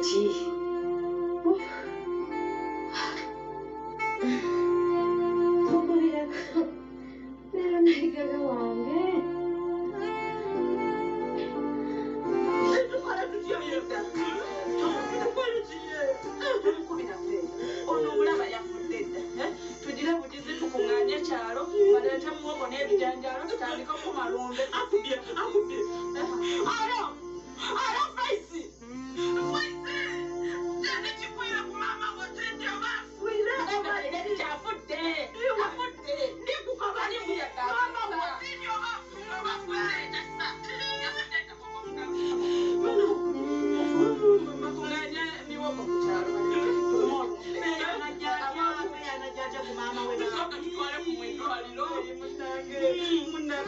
kati Pero nagagawa wange. Ito para tujiya yeta. Ito para tujiya. Tumukubira pe. Ono mulaba yakudedda. Tujira bujizi tukunganya kyalo. Baleta muwogo n'ebijanjalo tutandika ku malumbe. Akubye. Alo Faisi. Jana chikwira ku mama wotende bafuira. Ndabale chafudde. Afudde. Ndikukabali muyaka. Mama wotende bafuira bafuira sa. Yafudde ko mama. Makunganya miwogo ku kyalo. Anajaja ku mama we. Tusoka tukole ku mwendo alilo. Munna.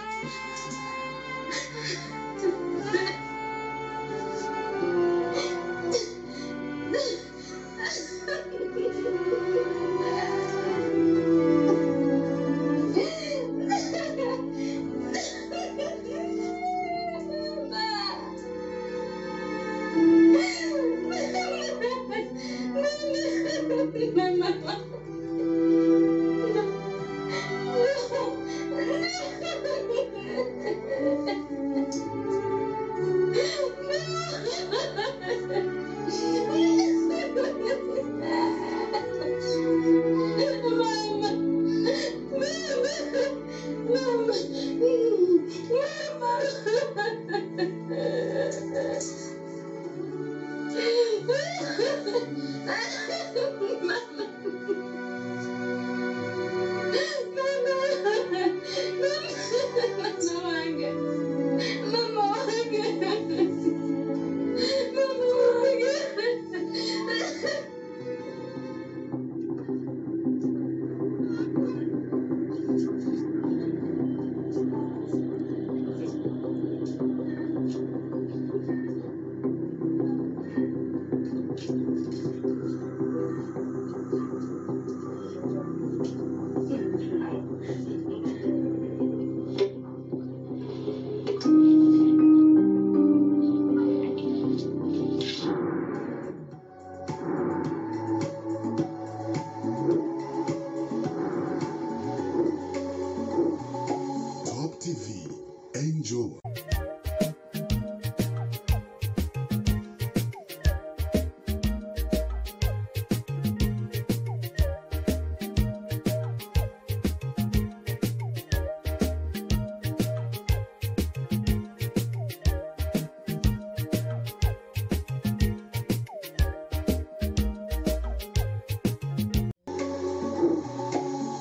Enjoy.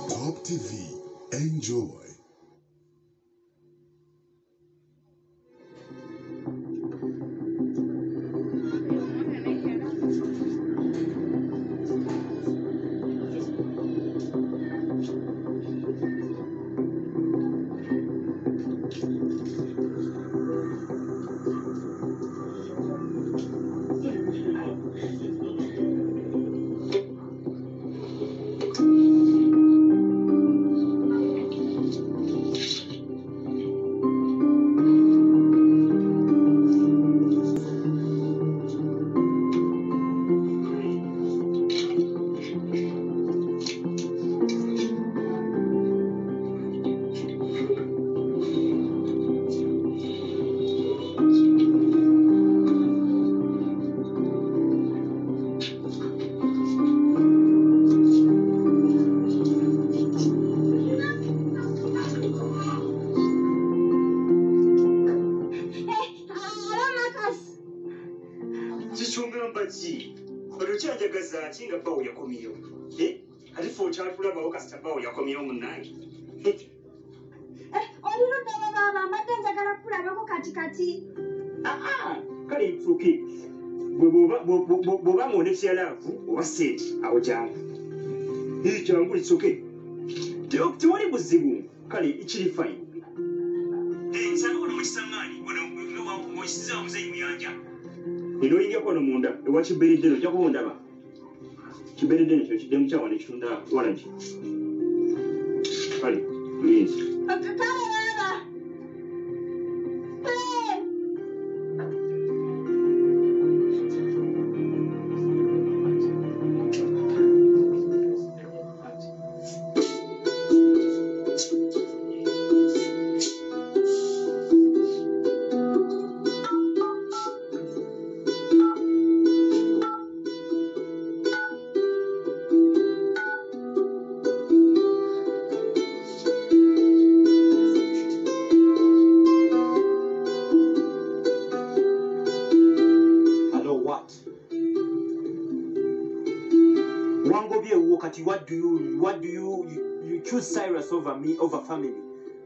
Top TV. Enjoy. Kinga bawo yakomiyo alifu chatula bawo kasita bawo yakomiyo munangi oliro baba matanza kala kula bako katikati kale itsuki boba mwone kyalavu oba seti awo jangu jangu itsuki tiwali buzibu kale ikiri fine nsanga ono mukisangani mwisiza omuzeyi muyanja ino ingia kono munda ewakiberideno jakubondaba kiberede nicho kijemu kyawo nekitunda walangi kale please kale baba Wangobye wo kati what do you choose Cyrus over me over family?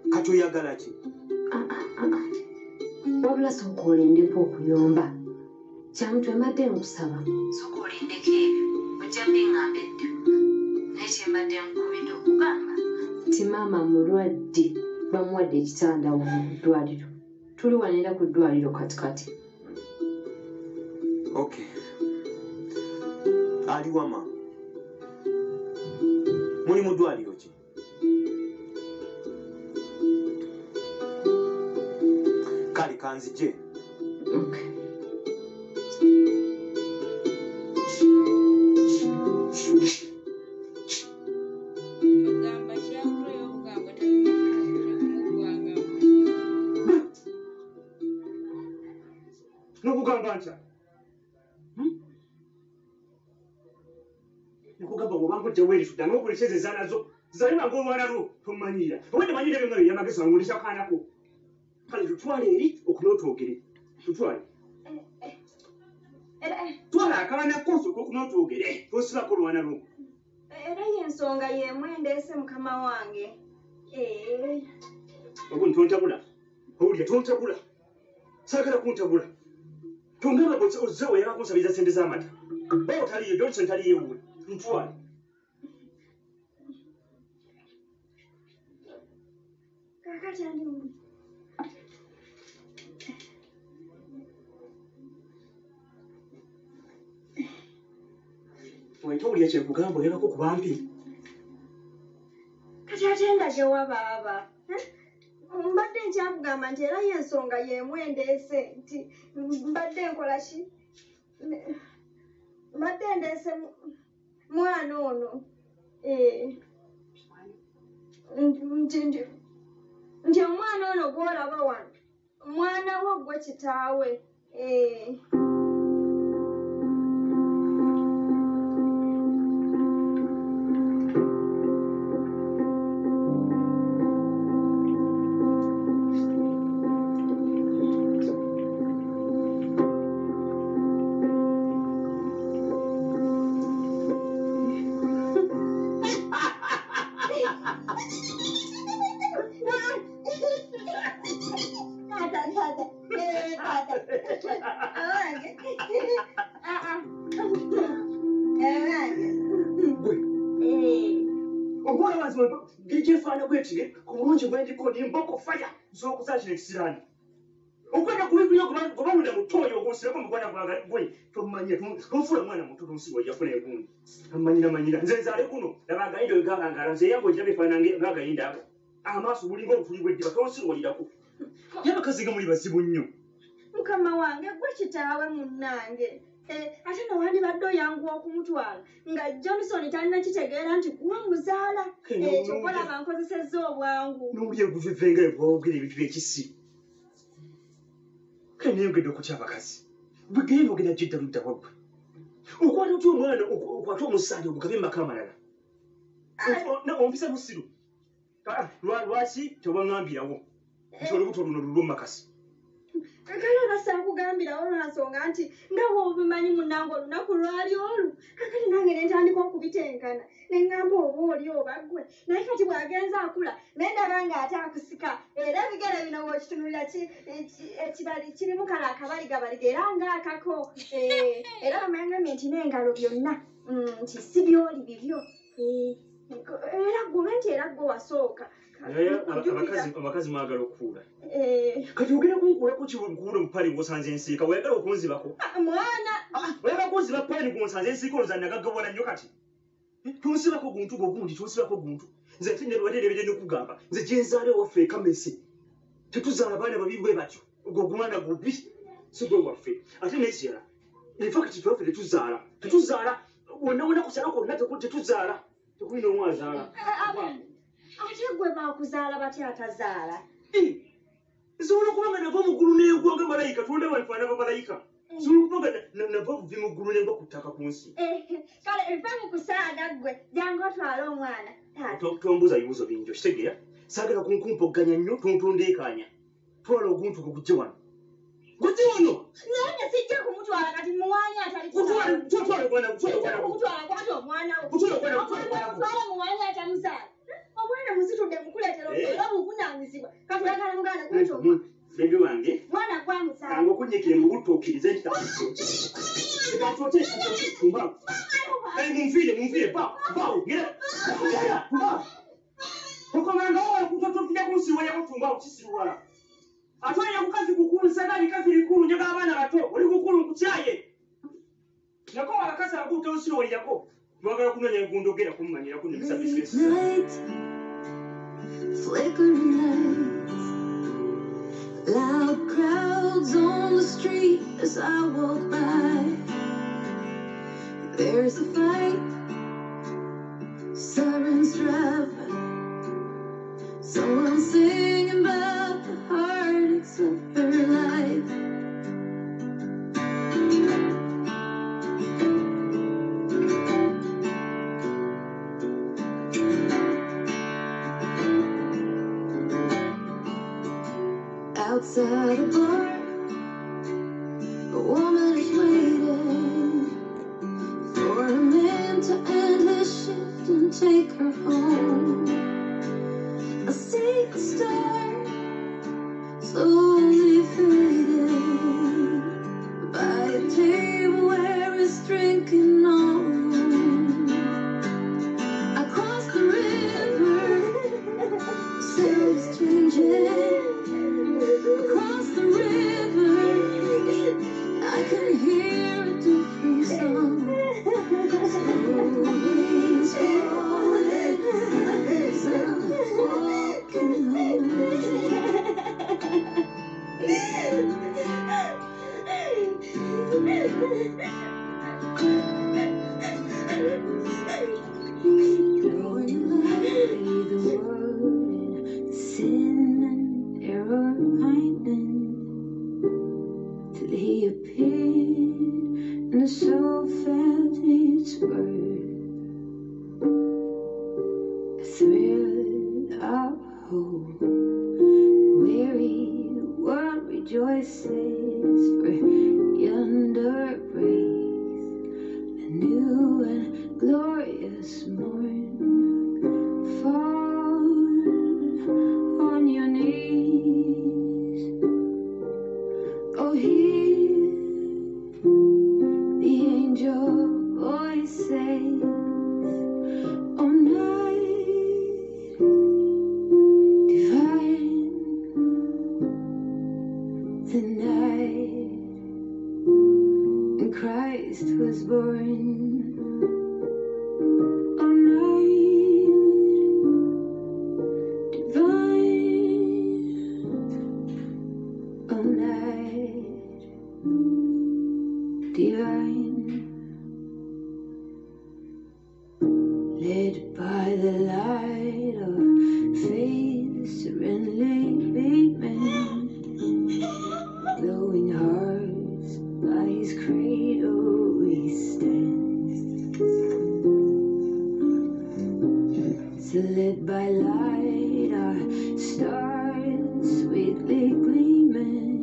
Kati oyagala ki? Wabula sooka olindeko okuyomba. Kyamutwe mbadde nkusaba. Sooka olindeko ebyo. Ojja mbiŋŋamba edda. Naye kye mbadde nkubidde okugamba nti maama mulwadde bamuwadde ekitanda wano ku ddwaliro. Tuli wanera ku ddwaliro katikati. Okay. Ali wama. Muli mu ddwaliro ki? Kale kanzije. Okay. Nokugamba ntya? Nakugamba bw'obanga ojja weerisudde n'okuleseza ezaanazo zalima ng'olwana lwo tomanyira. Obwedde manyira ebyo nga bye yamagezi wange olesya kaanako. Kale tutwale eri okunootwogere. Tutwale. Twala akaanako osooka okunootwogere. Tosibako olwana lwo. Era y'ensonga y'emwendeese mukama wange. Obundi tontabula. Owulira tontabula. Saagala kuntabula. Tongamba ozze oyagala kunsabiriza ssente z'amata. Oba otaliyo, Johnson taliyo ewuwe. Ntwale. Kakati ani muli? Wentowulira kyekugamba oyagako kuba mpi. Kati ate ndage wabaaba. Mbadde nkyakugamba nti era y'ensonga y'emwendeese nti mbadde nkola ki? Mbadde ndeese mwana ono. Nti omwana ono gw'olaba wano mwana wo gwe kitaawe. Gyefaana bwekiri ku bulungi bwendiko nimboko faya z'okuzaakira ekisiraani. Okwenda kubikuyo kubalunda mutoyo ogwosireko mugwana gwange gwe tomanyira tonfula mwana muto tonsiwa yafuna egundi. Amanyira nze nzaale guno laba agayinda oyo gabangala nze yange ogiraba efaana ng'agayinda ago. Amaaso bulinga obutuli bw'eddiba tonsirwalirako. Y'abakazi nga muli bazibu nnyo. Mukama wange gwe kitaawe munnange. Ate nowandibadde oyanguwa okumutwala nga Johnson talina kitegeera nti kuwa muzaala. Kyokolaba nkozesezza obwangu. N'oli eguvevenga ebwawogera ebintu by'ekisi. Kale neyongedde okutya abakazi. Bwe genda ogenda gyedda ludda waggwe. Okwata otya omwana okwate omusaali ogugabe mu maka amalala. Ompisa busiru. Lwaki tewaŋŋambirawo nti olubuto luno lulwo mu makasi? Kale basaakugambirawo lwansonga nti nga bw'obimanyi munnange olunaku lwali olu. Kakati nange ne ntandika okubitenkana ne ŋŋamba oba oli oba ggwe. Naye kati bw'agenza akula naye ndaba ng'ate akusika. Era ebigere bino bw'okitunulira ekibali kirimu kale akabaligabaliga era ng'akako. Era bamanyangambye nti n'engalo byonna nti si byoli bibyo. Era ggume nti era ggwe wasooka. Abakazi mwagala okukuula. Kati ogenda kunkuulako kibukuule mu pali ng'osanze ensiika oyagala okunzibako. Mwana oyagala kunziba pali ng'osanze ensiika olowooza nagaggabola nnyo kati. Tonsibako guntu gwogundi tonsibako guntu. Nze ate nebadde n'okugamba nze gye nzaala ewaffe ekamese. Tetuzaala abaana babiri bwe batyo. Ogwo omwana gubi si gwe waffe. Ate n'ekirala enfa kati twaffe tetuzaala wonna ku kyalo kwonna tetuzaala. Tekuli n'omu azaala. Ate gwe baakuzaala batya atazaala? Nsobola okuba nga nava mu ggulu n'engwa nga malayika tonda banfaana bamalayika. Nsobola okuba nga nava buvi mu ggulu n'engwa ku ttaka ku nsi. Kale nfa mu kusaaga ggwe jangu otwale omwana. Tombuuza bibuuzo bingi okitegeera. Saagala kunkumpogganya nnyo tondeekaanya. Twala oguntu gwe gujje wano. Gujje wano! Naye sijja kumutwala kati muwaanya atali twala omwana. Sijja kumutwala kwati omwana. mwana wo. Kutulo kwenda Twala mu mwanya atamusala. Obwana musitudde mukuletera era buvunaanyizibwa. Katulagala muganda kukyoma. Bebe wange. Mwana gwa musala. Kango kunyikire mu butto okkirize nti Katote kumba. Mumfire pa. Gera. Kukomanga wao kutotokija kusiwa ya kutumba ukisiwa. Atwanya kukazi kukulu sagani kazi likulu nyaga abana bato. Oli kukulu nkutyaye. Nako abakasa akuta usiro yako. Mwagala kunonya gundogera kumanyira kuno bisabisi. Flickering lights, loud crowds on the street as I walk by. There's a fight, sirens driving, someone singing about the heartaches of her life. Outside a bar, a woman is waiting for a man to end his shift and take her home. I see the star slowly fading by a table where he's drinking alone. I cross the river, sails changing. Across the river, I can hear a different song. Slowly falling as I'm walking home. Growing lightly the world in sin and error finding till he appeared and the soul felt its worth. A thrill of hope, weary the world rejoices for yonder breaks a new and glorious morn. Fall on your knees. Oh, hear the angel voice says, oh, night divine, the night when Christ was born. Oh, night divine, oh, night divine, led by the light of faith serenely beaming, glowing hearts by his cradle we stand. So led by light our stars sweetly gleaming.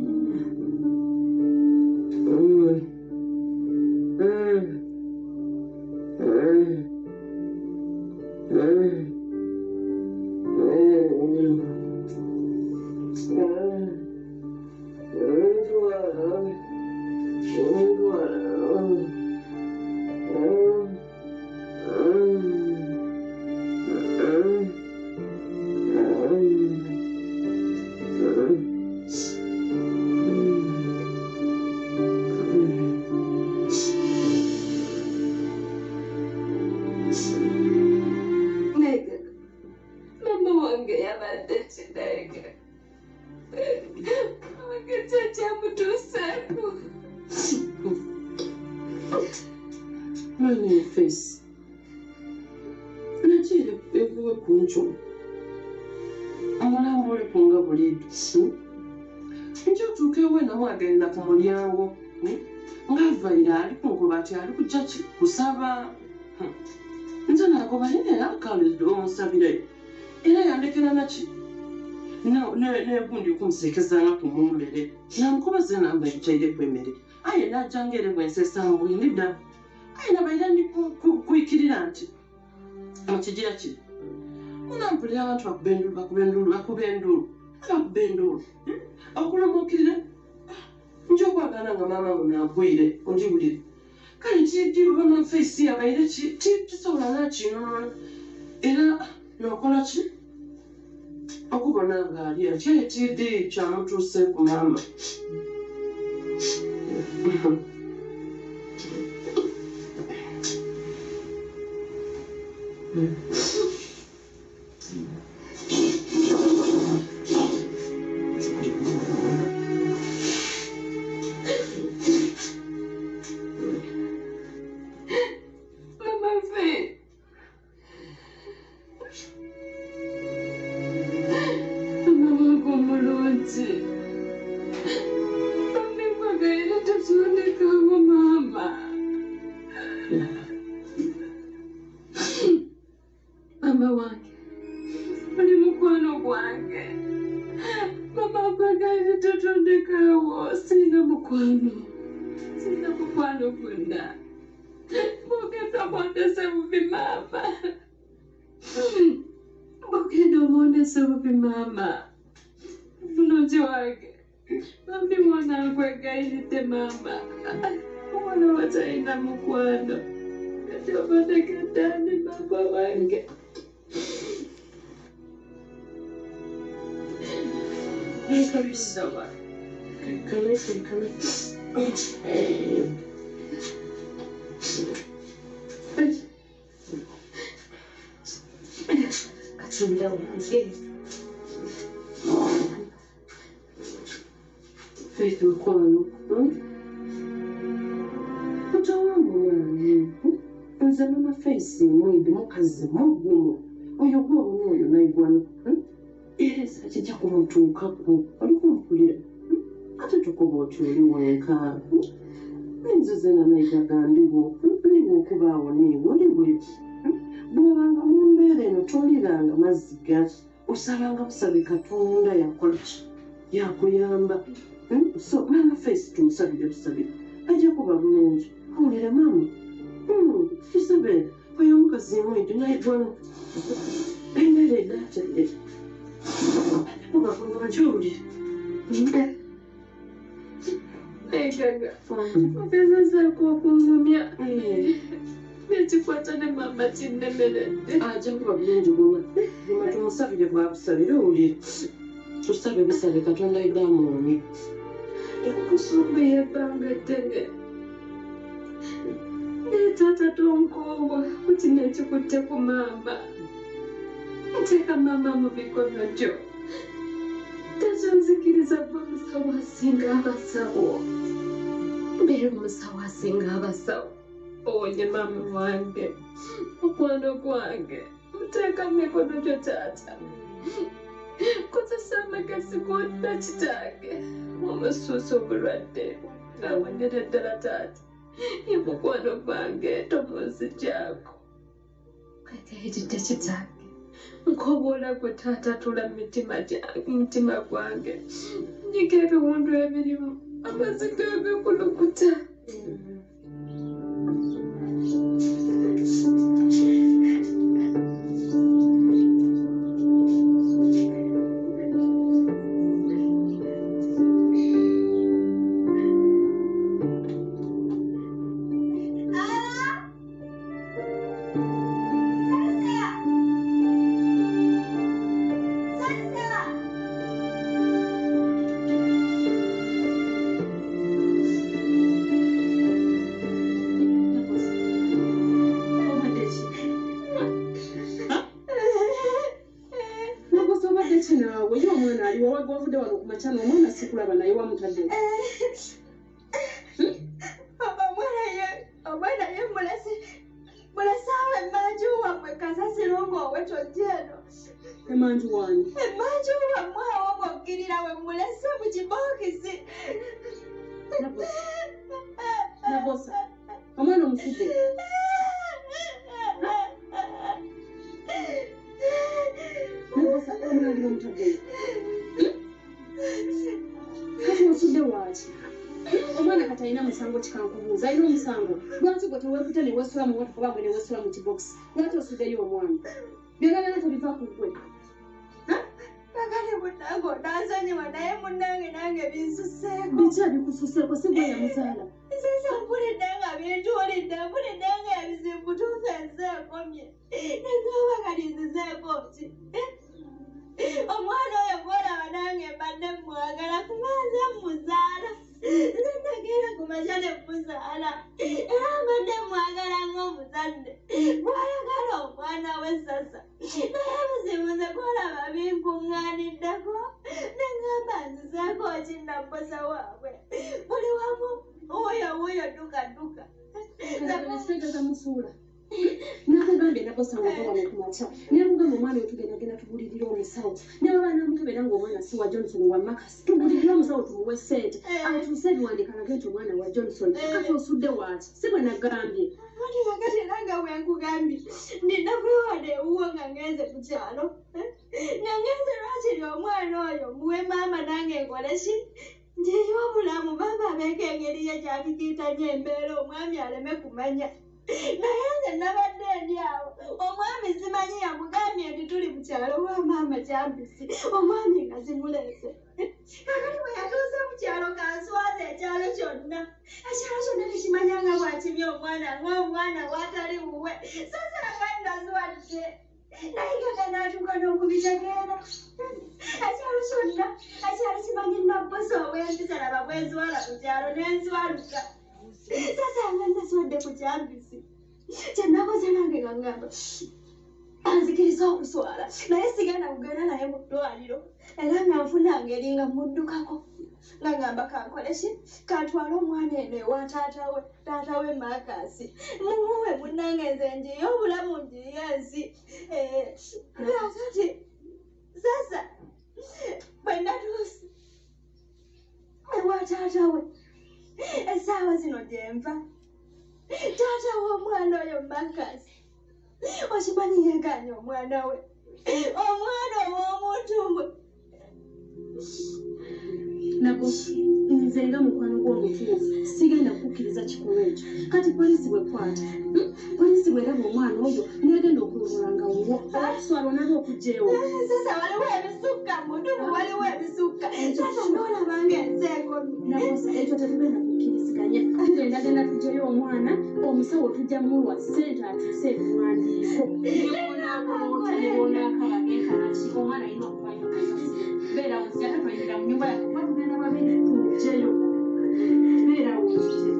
Mama wange yabadde kidayega. Wange kyamutuusaako. Mami face. Nagira evuwe ku nkyoma. Omulambo oli kunga buliidu. Nja otuuka ewe nawe agenda ku mulyango. Ng'avaira ali kunkuba ati ali kujja kusaba. Nze nagoba naye akalidde omusabire. Era yandekera naki? Negundi okumuseekezanga ku mumbere. Namukobaze namba ekyaire kwemere. Aye najjanga ere bwensesa mbwindi dda. ayina baira ndi kuikirira nti mukigira kiri munampulira abantu bakubendulu okulamuukirira nja okwagana nga maama munampwire onjibulire kale kidi oba mafeesi yabaire tisobola nakinoona era nokola ki okubona ngaali atya ekidi kyamutuuse ku maama Faith mukwano nze mama Faith mwidi mukazi mugumu oyo gwobuno naigwano era esa kijja kumutuukako oli kumpulira ate tukuba oti oli wenka enzo zena naigagandiwo niwe okubaawo niwe oli bweki bwobanga mu mbeera eno toliranga mazziga osabanga busabe Katonda yakola ki yakuyamba so mama Faith tumusabire busabire ajja kuba bulungi awulire mama tusabe oyo omukazi mwidi naigwano embeera edaateye obakuba kyowulire Gaga, ogezazaako okungumya nekikwata ne mama kinnemeredde ajja kuba bulungi bwoma bwema tumusabire bwabusabire owulire tusabe busabe Katonda idamwoni okusumba yebbanga ddene naye taata tonkoobwa kuti nekikutte ku maama nteeka maama mu mikono gyo takyonzikiriza gwe omusawo asinga abasawo mbeera omusawo asinga abasawo owonye maama wange mukwano gwange muteeka mu mikono gyo taata kozesa amagezi gonna kitange omusuusa obulwadde awonyere ddala taata ye mukwano gwange tomunzigyako kakayiridde kitange nkoboola gwe taata tula mutima gwange nyiga ebiwundu ebirimu amaziga agakulukuta sikulaba naye wamutadde omwana ye mulasawe emanju wammwe kasasirongo owetojeno emanju wanyu emanju wammwe awo mwokkirira we mulese mu kibokisi nabosa omwana omusudde nabosa omwana omutaddeyo kati osudde waaki omwana katalina musango kankubuuza alina omusango lwaki gwe teweekuta ne weesula mu motoka bamwe ne weesula mu kibox lwaki osuddeyo omwana byonna byonna tebiva ku ggwe kakati munange onansonyiwa naye munange nange binsuseeko biki abikususeeko si gwe yamuzaala sasa mpulidde nga bintuulidde mpulidde nga ebizibu tuufu enseekomye negamba kati nzizeeko ki omwana oyo gwolaba nange mbadde mwagala kubanze muzaala nze nageera ku makya ne muzaala era mbadde mwagala ng'omuzadde gwayagala omwana we sasa naye ebizibu nze gwolaba binkuŋŋaaniddeko negamba nzizeeko ki nabbosa waabwe buli wamu wuuyo dduka kitegeeza musuula nakugambye nabosanga wano ku makya nekugamba omwana oyo tugendagenda tubulirira omusawo nebaba namukebera ngaomwana si wa johnson wa makasi tubulirire omusawo tumuwe sente atuuse ebiwandiika nage nti omwana wa johnson kati osudde waaki si bwe nagambye ati kakati nange bwenkugambye ndina kwewoda ewuwo nga ngenze ku kyalo nga ngenze lwakiri omwana oyo muwe maama nange nkoleki njeyo obulamu baba abeeko engeri ye gyakikiitanya embeera omwami aleme kumanya naye nze nabadde ndi awo omwami simanyi yamugambye nti tuli mu kyalo wa maama kyambisi omwami nga zimuleese kakati bwe yatuuse mu kyalo kanswaza ekyalo kyonna ekyalo kyonna tekimanya nga bwakimye omwana ng'omwana bwatali wuwe sasa nga ndaziwadde naye kaka naatuuka n'okubitegeera ekyalo kyonna ekyalo kimanyi nabbosa obwempisa laba bwenziwala ku kyalo n'enzwaluka sasa nga ndasiwadde ku kyambisi kyenakoze nange nga ngamba anzikiriza okuswala naye sigenda kugenda naye mu ddwaliro era nga nfuna ngeri nga muddukako nga ngamba kankoleki katwale omwana eno ewa taata we makasi mumuwe munnange nze njiyo obulamu njiyo ensi kati sasa bwe natuusi ewa taata we essaawa zino gyenva taata w'omwana oyo makasi okimanyi yeekanya omwana we omwana ow'omuntu mwe nabo nze nga mukwano gw'omutuufu sigenda kukkiriza kikolwa ekyo kati poliisi bwekwata poliisi bweraba omwana oyo negenda okulongola nga wuwo okuswalwa nalwo okugjeewo sasa waliwo ebisukka mutuufu waliwo ebisukka sasa noolabanga enseeko nabosa ekyo tetugenda kukkiriziganya tugendagenda tugyeyo omwana omusawo tujja muwa ssente atuuse ebiwandiiko nebonakabagekaki omwana alina okuvayo beera wuzijaka twayingira mu nyumba yakuba tugenda babiri tumugyeyo beera wuzije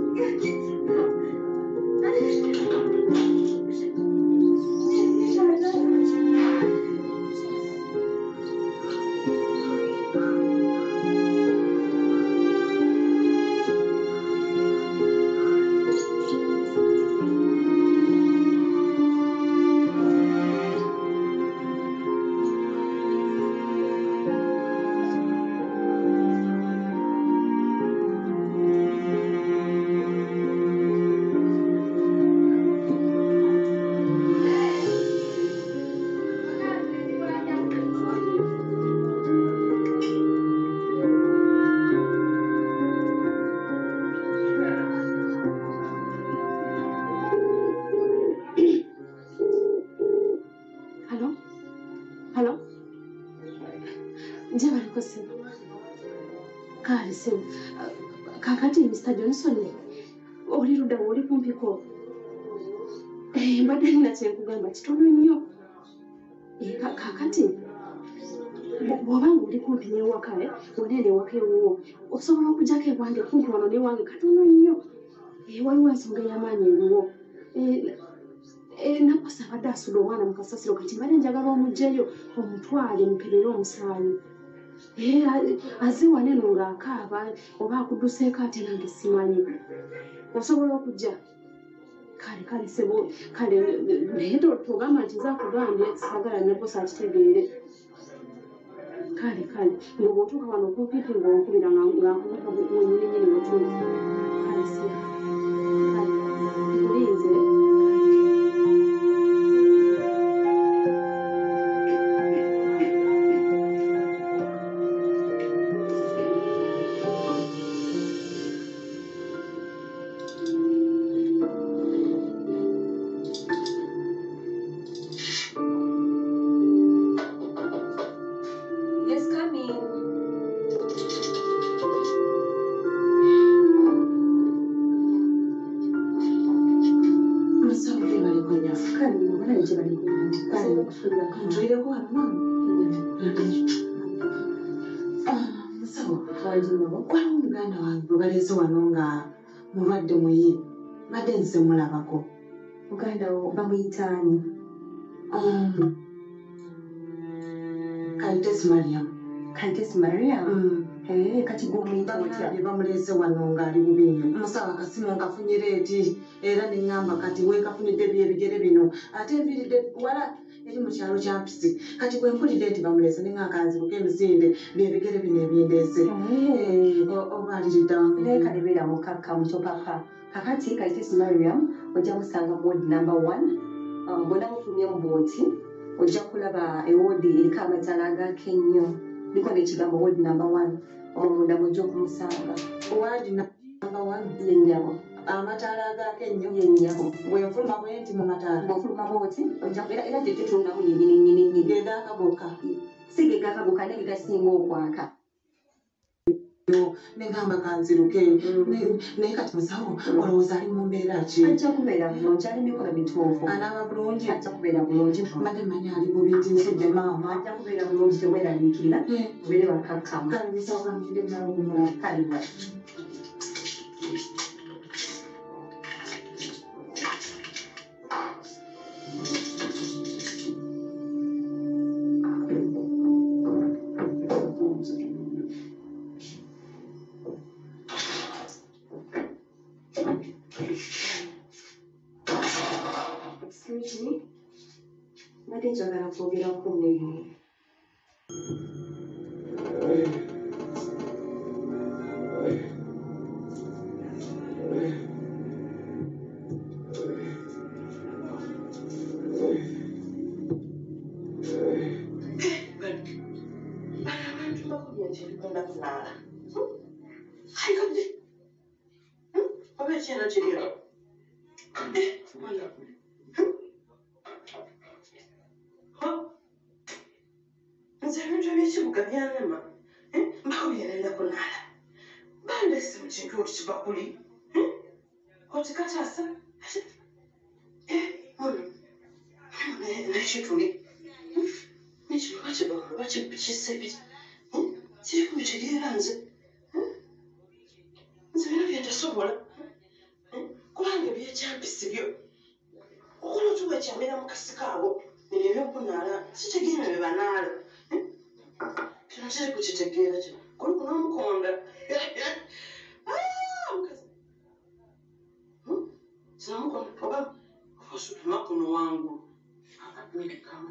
kakati Mr. Johnson oli ludda oli kumpiko mbadde nina kyenkugamba kitono nnyo kakati bw'obanga oli kumpi n'ewaka oneera ewaka ewuwo osobola okugjako ewange kumpi wano n'ewange katono nnyo waliwo ensonga ey'amaanyi eriwo nakosa abadde asula omwana mu kasasiro kati mbadde njagala omugjeyo omutwale mukebere omusaayi aze wano eno ng'akaaba oba akudduseeko ate nange simanyi osobola okujja kale sebo kale naye togamba nti nze akugambye sagala nabosa akitegeere kale ng'obwotuuka wano okumpipi ng'onkubira ng'akubuka wenyininyini wetuli kale se kulinze bana nje bali kandi kusulira kanjira ko hano sawa twajina kwa muganda wangu baleze wano nga mulwadde muyi madde nze mulabako muganda wo bamuyitaani Kayitesi Mariam kati gw'omuyita otya bamuleze wano ng'ali bubi nnyo omusawo akasimu nkafunyira eti era ne ŋŋamba kati weekafunidde byebigere bino ate enviiridde wala eri mu kyalo kya mpisi kati bwe mpulidde nti bamuleze ne ŋŋakanzibuka emisinde byebigere bino ebindeese obaaliridda leeka lebeera mukakkamu kyo papa kakati Kayitesi Mariam ojja musanga mu ward number 1 bwonna mufulumye mu booti ojja kulaba ewoodi eriko amataala agaaka ennyo liko n'ekigambo ward number 1 omunda mujja okumusanga ward number 1 yennyabo amataala agaaka ennyo yennyabo bwenfuluma bwe nti mu mataala bwofuluma booti era gye tutundamu yennyini gegaakagoka si gegaakagoka ne gegasinga okwaka neŋŋamba kanziruke naye kati musawo olowooza ali mu mbeera ki ajja kubeera bulungi ali mikono mituufu anaaba bulungi ajja kubeera bulungi mbadde manya ali bubi nti nsudde maama ajja kubeera bulungi teweraliikirira tubeere bakakkamu kale musawo kamufudde nalogumula kaliwa Excuse me? Nadi njagala kwogerako nneeyo. Nze ebintu ebyekibuga byannema mbako byenenda kunaala bandese mu kintu oti kibakuli oti kataasa nekituli nekibuga kibakulu bakisebi kiriku bitegeera nze bino byentasobola kubanga ebyekyampisi byo okola otuba ekyamera mu kasikaabo ebyo ebyokunaala kitegeera bye banaala kino kiri kukitegeera kino kuli kunamukonda mukazi kinamukonda oba osutuma kuno wangu akapimikamu